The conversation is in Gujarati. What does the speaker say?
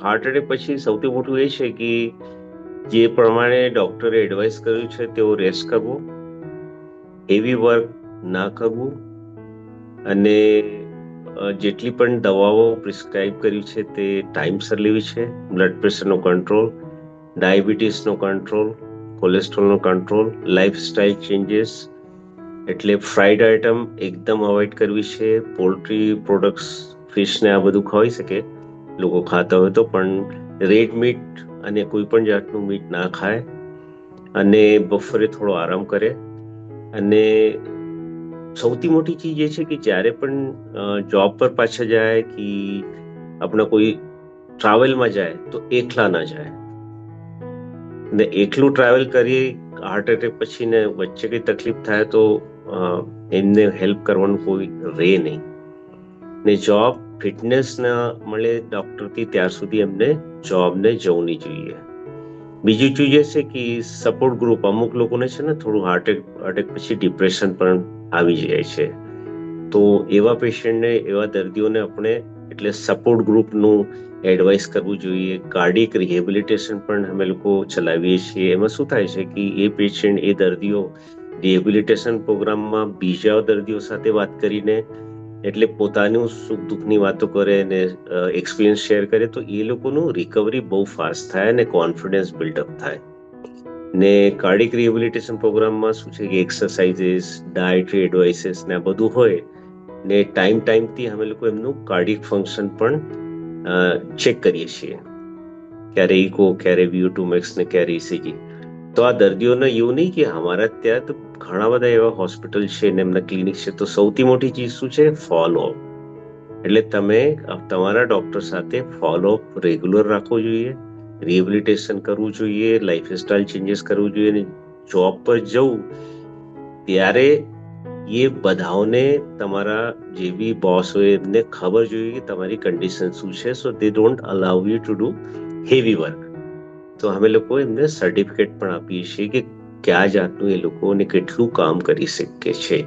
હાર્ટ એટેક પછી સૌથી મોટું એ છે કે જે પ્રમાણે ડોક્ટરે એડવાઇસ કર્યું છે તેઓ રેસ્ટ કરવો, હેવી વર્ક ના કરવું અને જેટલી પણ દવાઓ પ્રિસ્ક્રાઇબ કરી છે તે ટાઈમસર લેવી છે. બ્લડ પ્રેશરનો કંટ્રોલ, ડાયાબિટીસનો કંટ્રોલ, કોલેસ્ટ્રોલનો કંટ્રોલ, લાઇફસ્ટાઇલ ચેન્જીસ એટલે ફ્રાઈડ આઇટમ એકદમ અવોઇડ કરવી છે. પોલ્ટ્રી પ્રોડક્ટ્સ, ફિશ ને આ બધું ખવાઈ શકે લોકો ખાતા હોય તો, પણ રેડ મીટ અને કોઈ પણ જાતનું મીટ ના ખાય અને બપોરે થોડો આરામ કરે. અને સૌથી મોટી ચીજ એ છે કે જ્યારે પણ જોબ પર પાછા જાય કે આપણા કોઈ ટ્રાવેલમાં જાય તો એકલા ના જાય. ને એકલું ટ્રાવેલ કરી હાર્ટ એટેક પછી ને વચ્ચે કઈ તકલીફ થાય તો એમને હેલ્પ કરવાનું કોઈ રહે નહીં. ને જોબ ફિટનેસ ના મળે ડોક્ટરથી ત્યાર સુધી એમને જોબને જવું નહીં જોઈએ. બીજું ચીજ એ છે કે સપોર્ટ ગ્રુપ, અમુક લોકોને છે ને થોડું હાર્ટ એટેક પછી ડિપ્રેશન પણ આવી જાય છે. તો એવા પેશન્ટને, એવા દર્દીઓને આપણે એટલે સપોર્ટ ગ્રુપનું એડવાઇસ કરવું જોઈએ. કાર્ડિક રિહેબિલિટેશન પણ અમે લોકો ચલાવીએ છીએ. એમાં શું થાય છે કે એ પેશન્ટ, એ દર્દીઓ રિહેબિલિટેશન પ્રોગ્રામમાં બીજા દર્દીઓ સાથે વાત કરીને એટલે પોતાનું સુખ દુઃખની વાતો કરે અને એક્સપિરિયન્સ શેર કરે તો એ લોકોનું રિકવરી બહુ ફાસ્ટ થાય અને કોન્ફિડન્સ બિલ્ડઅપ થાય. ને કાર્ડિક રિહેબિલિટેશન પ્રોગ્રામમાં શું છે કે એક્સરસાઇઝીસ, ડાયટરી એડવાઇસીસ ને આ બધું હોય ને ટાઈમથી અમે લોકો એમનું કાર્ડિક ફંક્શન પણ ચેક કરીએ છીએ. ક્યારે ઇકો, ક્યારે VO2 મેક્સ ને ક્યારે ECG. તો આ દર્દીઓને એવું નહીં કે અમારા ત્યાં તો ઘણા બધા એવા હોસ્પિટલ છે ને એમના ક્લિનિક છે. તો સૌથી મોટી ચીજ શું છે? ફોલોઅપ. એટલે તમે તમારા ડોક્ટર સાથે ફોલોઅપ રેગ્યુલર રાખવો જોઈએ, રિહેબિલિટેશન કરવું જોઈએ, લાઈફસ્ટાઇલ ચેન્જીસ કરવું જોઈએ. અને જોબ પર જવું ત્યારે એ બધાઓને, તમારા જે બી બોસ હોય એમને ખબર જોઈએ કે તમારી કન્ડિશન શું છે. So they don't allow you to do heavy work. તો અમે લોકો એમને સર્ટિફિકેટ પણ આપીએ છીએ કે કયા જાતનું એ લોકોને કેટલું કામ કરી શકે છે.